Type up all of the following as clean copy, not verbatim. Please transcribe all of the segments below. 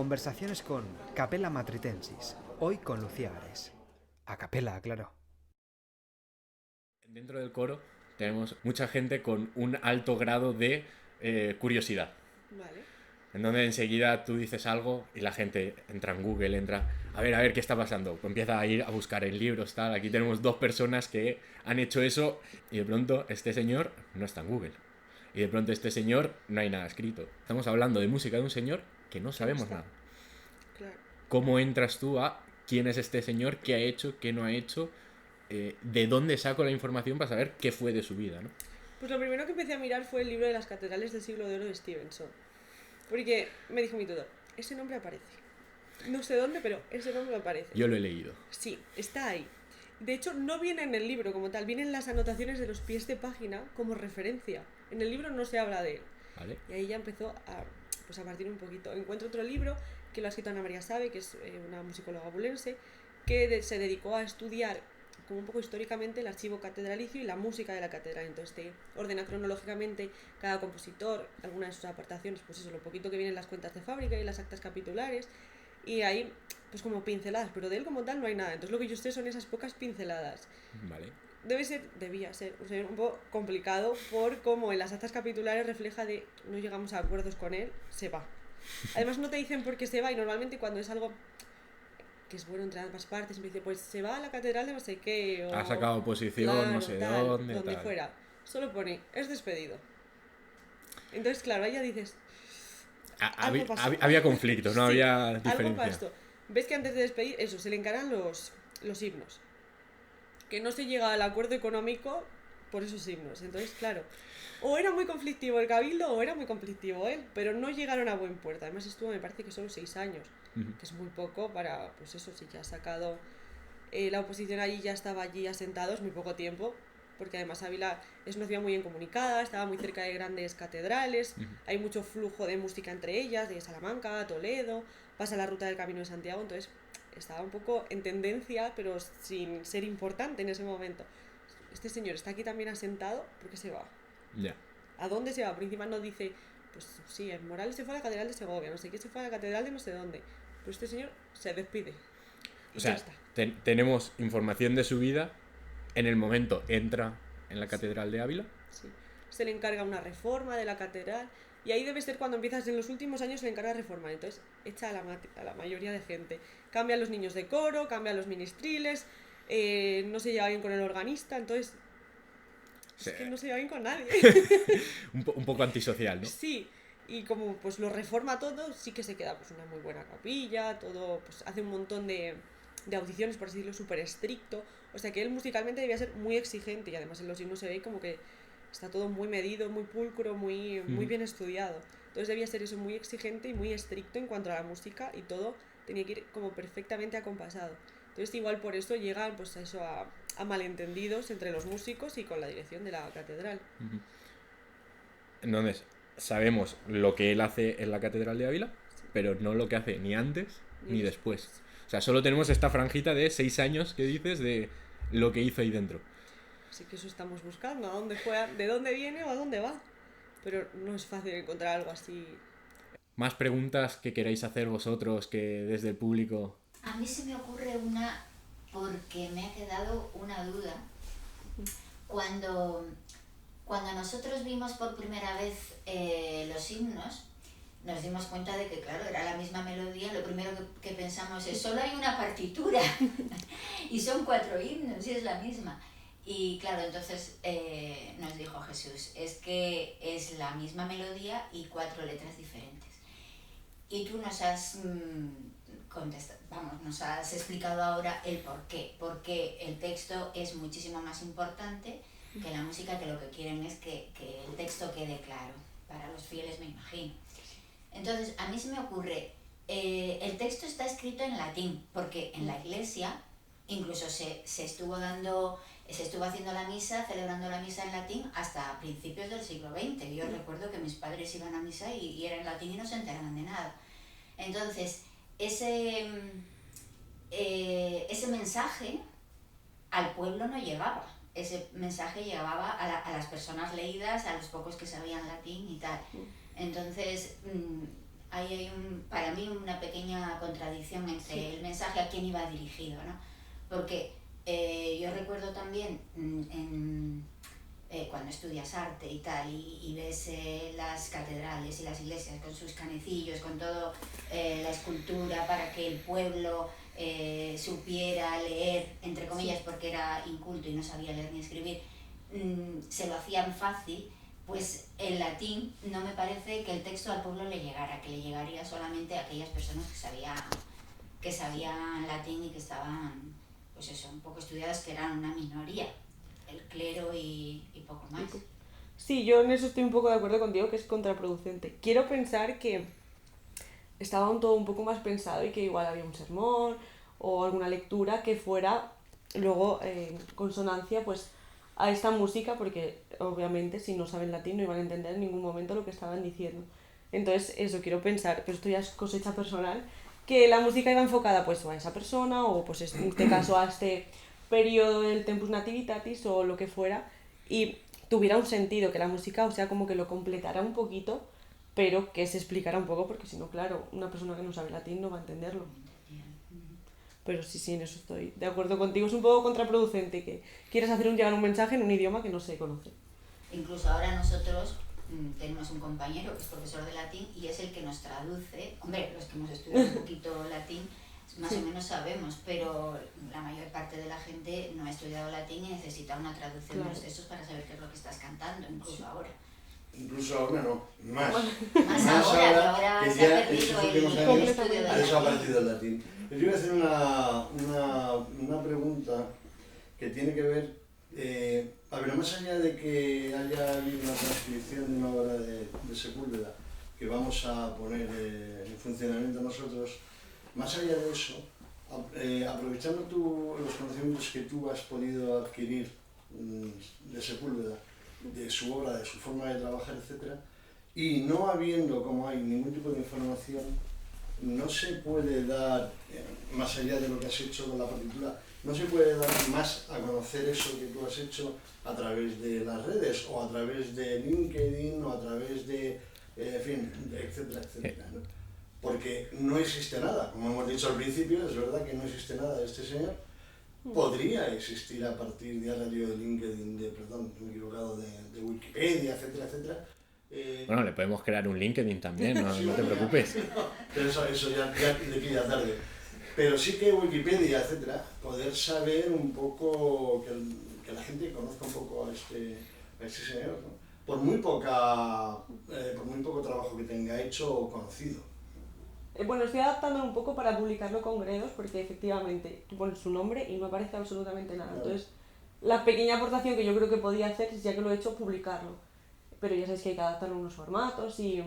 Conversaciones con Capella Matritensis, hoy con Lucía Ares. A capella, claro. Dentro del coro tenemos mucha gente con un alto grado de curiosidad. Vale. En donde enseguida tú dices algo y la gente entra en Google, entra a ver qué está pasando. Empieza a ir a buscar en libros, tal. Aquí tenemos dos personas que han hecho eso y de pronto este señor no está en Google. Y de pronto este señor no hay nada escrito. Estamos hablando de música de un señor que no sabemos nada. Claro. ¿Cómo entras tú a quién es este señor, qué ha hecho, qué no ha hecho? ¿De dónde saco la información para saber qué fue de su vida, ¿no? Pues lo primero que empecé a mirar fue el libro de las catedrales del siglo de oro de Stevenson. Porque me dijo mi tutor, ese nombre aparece. No sé dónde, pero ese nombre aparece. Yo lo he leído. Sí, está ahí. De hecho, no viene en el libro como tal, vienen las anotaciones de los pies de página como referencia. En el libro no se habla de él. ¿Vale? Y ahí ya empezó a partir un poquito. Encuentro otro libro que lo ha escrito Ana María Sabe, que es una musicóloga bulense, que se dedicó a estudiar como un poco históricamente el archivo catedralicio y la música de la catedral. Entonces te ordena cronológicamente cada compositor, algunas de sus aportaciones, pues eso, lo poquito que vienen las cuentas de fábrica y las actas capitulares, y ahí pues como pinceladas, pero de él como tal no hay nada. Entonces lo que yo sé son esas pocas pinceladas. Vale. Debía ser un poco complicado por cómo en las actas capitulares refleja de no llegamos a acuerdos con él, se va. Además no te dicen por qué se va y normalmente cuando es algo que es bueno entre ambas partes, me dice pues se va a la catedral de no sé qué o Ha sacado oposición, claro, no sé tal, dónde, donde tal. fuera. Solo pone es despedido. Entonces claro, ahí ya dices algo pasó. Había conflictos, no Sí, había algo diferencia. pasó. Ves que antes de despedir, eso, se le encargan los himnos. Que no se llega al acuerdo económico por esos himnos. Entonces, claro, o era muy conflictivo el cabildo o era muy conflictivo él, pero no llegaron a buen puerto. Además estuvo, me parece que solo 6 años, que es muy poco para, pues eso, si ya ha sacado la oposición allí, ya estaba allí asentado, es muy poco tiempo, porque además Ávila es una ciudad muy bien comunicada, estaba muy cerca de grandes catedrales, hay mucho flujo de música entre ellas, de Salamanca, Toledo, pasa la ruta del Camino de Santiago, entonces estaba un poco en tendencia, pero sin ser importante en ese momento. Este señor está aquí también asentado, ¿por qué se va? Ya. ¿A dónde se va? Por encima no dice, pues sí, en Morales se fue a la Catedral de Segovia, no sé qué se fue a la Catedral de no sé dónde. Pero este señor se despide. Y O ya sea, está. tenemos información de su vida. En el momento entra en la Catedral de Ávila. Sí. Se le encarga una reforma de la catedral. Y ahí debe ser cuando empiezas, en los últimos años se le encarga reformar. Entonces echa a la mayoría de gente. Cambian los niños de coro, cambian los ministriles, no se lleva bien con el organista, entonces Sí. es que no se lleva bien con nadie. Un poco antisocial, ¿no? Sí, y como pues lo reforma todo, sí que se queda pues una muy buena capilla, todo, pues hace un montón de audiciones, por así decirlo, súper estricto. O sea que él musicalmente debía ser muy exigente y además en los himnos se ve como que está todo muy medido, muy pulcro, muy bien estudiado. Entonces debía ser eso muy exigente y muy estricto en cuanto a la música y todo tenía que ir como perfectamente acompasado. Entonces igual por eso llegan pues a eso a malentendidos entre los músicos y con la dirección de la catedral. Entonces, sabemos lo que él hace en la Catedral de Ávila, Sí. pero no lo que hace ni antes Ni ni después. O sea, solo tenemos esta franjita de 6 años que dices de lo que hizo ahí dentro. Así que eso estamos buscando, a dónde fue, de dónde viene o a dónde va. Pero no es fácil encontrar algo así. Más preguntas que queráis hacer vosotros que desde el público. A mí se me ocurre una porque me ha quedado una duda. Cuando nosotros vimos por primera vez los himnos, nos dimos cuenta de que, claro, era la misma melodía. Lo primero que pensamos es, solo hay una partitura y son 4 himnos y es la misma. Y claro, entonces nos dijo Jesús, es que es la misma melodía y 4 letras diferentes. Y tú nos has nos has explicado ahora el por qué. Porque el texto es muchísimo más importante que la música, que lo que quieren es que el texto quede claro. Para los fieles, me imagino. Entonces, a mí se me ocurre, el texto está escrito en latín, porque en la iglesia incluso se estuvo haciendo la misa, celebrando la misa en latín hasta principios del siglo XX. Yo recuerdo que mis padres iban a misa y era en latín y no se enteraban de nada. Entonces, ese mensaje al pueblo no llegaba. Ese mensaje llegaba a las personas leídas, a los pocos que sabían latín y tal. Entonces, ahí hay para mí una pequeña contradicción entre el mensaje a quién iba dirigido, ¿no? Porque yo recuerdo también cuando estudias arte y tal, y ves las catedrales y las iglesias con sus canecillos, con todo la escultura para que el pueblo supiera leer, entre comillas, porque era inculto y no sabía leer ni escribir, se lo hacían fácil. Pues en latín no me parece que el texto al pueblo le llegara, que le llegaría solamente a aquellas personas que sabían latín y que estaban, pues eso, un poco estudiadas, que eran una minoría, el clero y poco más. Sí, yo en eso estoy un poco de acuerdo contigo, que es contraproducente. Quiero pensar que estaba todo un poco más pensado y que igual había un sermón o alguna lectura que fuera luego en consonancia pues a esta música, porque obviamente si no saben latín no iban a entender en ningún momento lo que estaban diciendo. Entonces eso quiero pensar, pero esto ya es cosecha personal, que la música iba enfocada pues a esa persona o pues en este caso a este periodo del Tempus Nativitatis o lo que fuera, y tuviera un sentido, que la música, o sea, como que lo completara un poquito, pero que se explicara un poco, porque si no, claro, una persona que no sabe latín no va a entenderlo. Pero sí, en eso estoy de acuerdo contigo. Es un poco contraproducente que quieras llegar un mensaje en un idioma que no se conoce. Incluso ahora nosotros tenemos un compañero que es profesor de latín y es el que nos traduce. Hombre, los que hemos estudiado un poquito latín más o menos sabemos, pero la mayor parte de la gente no ha estudiado latín y necesita una traducción de los textos para saber qué es lo que estás cantando, incluso ahora. Incluso ahora no, más Ahora que se ha ya perdido estos últimos el años estudio del ha latín. desaparecido el latín. Yo iba a hacer una pregunta que tiene que ver, a ver, más allá de que haya habido una transcripción de una obra de Sepúlveda que vamos a poner en funcionamiento nosotros, más allá de eso, aprovechando los conocimientos que tú has podido adquirir de Sepúlveda, de su obra, de su forma de trabajar, etc., y no habiendo, como hay, ningún tipo de información, no se puede dar, más allá de lo que has hecho con la partitura, no se puede dar más a conocer eso que tú has hecho a través de las redes, o a través de LinkedIn, o a través de, en fin, etcétera, etcétera, ¿no? Porque no existe nada, como hemos dicho al principio, es verdad que no existe nada de este señor. Podría existir a partir de ahora de LinkedIn, perdón, me he equivocado, de Wikipedia, etcétera, etcétera. Bueno, le podemos crear un LinkedIn también, no, no te preocupes. Pero eso ya le pilla tarde. Pero sí que Wikipedia, etcétera, poder saber un poco, que la gente conozca un poco a este señor, ¿no? Por muy poco trabajo que tenga hecho o conocido. Bueno, estoy adaptándolo un poco para publicarlo con Gredos, porque efectivamente tú pones su nombre y no aparece absolutamente nada. Claro. Entonces, la pequeña aportación que yo creo que podía hacer, ya que lo he hecho, publicarlo. Pero ya sabes que hay que adaptarlo a unos formatos y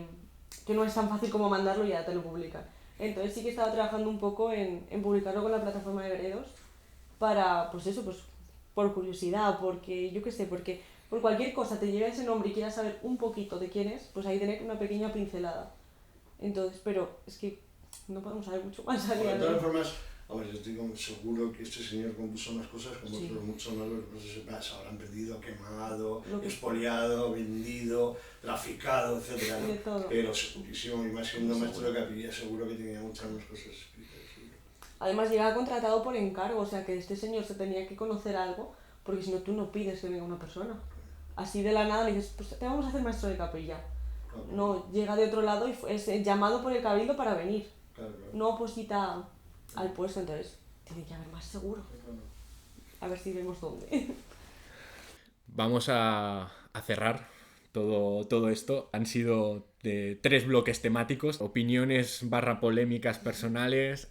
que no es tan fácil como mandarlo y ya te lo publican. Entonces sí que estaba trabajando un poco en publicarlo con la plataforma de Gredos para, pues eso, pues por curiosidad, porque yo qué sé, porque por cualquier cosa te llegue ese nombre y quieras saber un poquito de quién es, pues ahí tener una pequeña pincelada. Entonces, pero es que no podemos saber mucho más allá De de... todas formas, hombre, yo estoy seguro que este señor compuso más cosas como Sí. otros muchos más, no sé si se habrán perdido, quemado, Lo que- expoliado, vendido, traficado, etcétera, ¿no? De todo. Pero segurísimo, y más siendo maestro de capilla, seguro que tenía muchas más cosas escritas. Sí. Además llegaba contratado por encargo, o sea que este señor se tenía que conocer algo, porque si no tú no pides que venga una persona. Así de la nada le dices, pues te vamos a hacer maestro de capilla. Claro, No, llega de otro lado y es llamado por el cabildo para venir. claro, claro. No oposita al puesto, entonces tiene que haber más seguro. Claro. A ver si vemos dónde. Vamos a cerrar todo esto. Han sido de 3 bloques temáticos, opiniones / polémicas personales,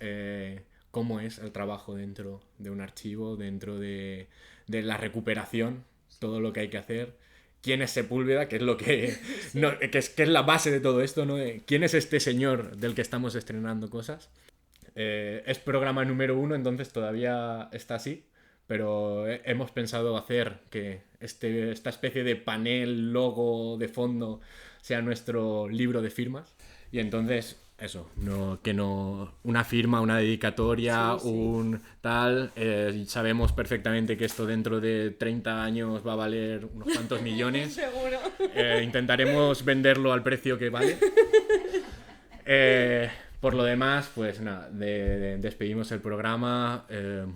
cómo es el trabajo dentro de un archivo, dentro de la recuperación, todo lo que hay que hacer. ¿Quién es Sepúlveda? Que es lo que, no, que es la base de todo esto, ¿no? ¿Quién es este señor del que estamos estrenando cosas? Es programa número 1, entonces todavía está así, pero hemos pensado hacer que esta especie de panel, logo de fondo sea nuestro libro de firmas, y entonces eso, una firma, una dedicatoria, Sí, sí. un tal, sabemos perfectamente que esto dentro de 30 años va a valer unos cuantos millones. Seguro. Intentaremos venderlo al precio que vale. Por lo demás, pues nada, despedimos el programa.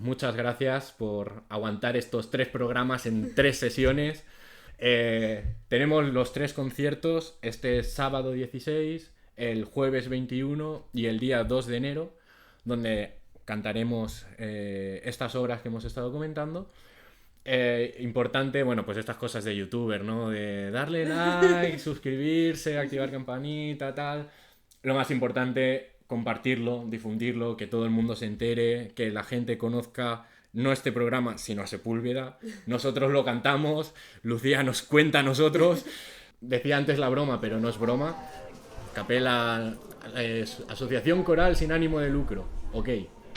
Muchas gracias por aguantar estos 3 programas en 3 sesiones. Tenemos los 3 conciertos, este sábado 16, el jueves 21 y el día 2 de enero, donde cantaremos estas obras que hemos estado comentando. Importante, bueno, pues estas cosas de youtuber, ¿no? De darle like, suscribirse, activar campanita, tal. Lo más importante, compartirlo, difundirlo, que todo el mundo se entere, que la gente conozca no este programa, sino a Sepúlveda. Nosotros lo cantamos, Lucía nos cuenta a nosotros. Decía antes la broma, pero no es broma. Capela, asociación coral sin ánimo de lucro. Ok,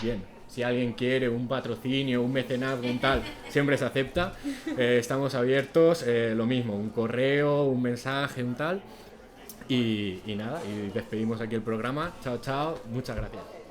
bien. Si alguien quiere un patrocinio, un mecenazgo, un tal, siempre se acepta. Estamos abiertos, lo mismo, un correo, un mensaje, un tal. Y nada, y despedimos aquí el programa. Chao, chao. Muchas gracias.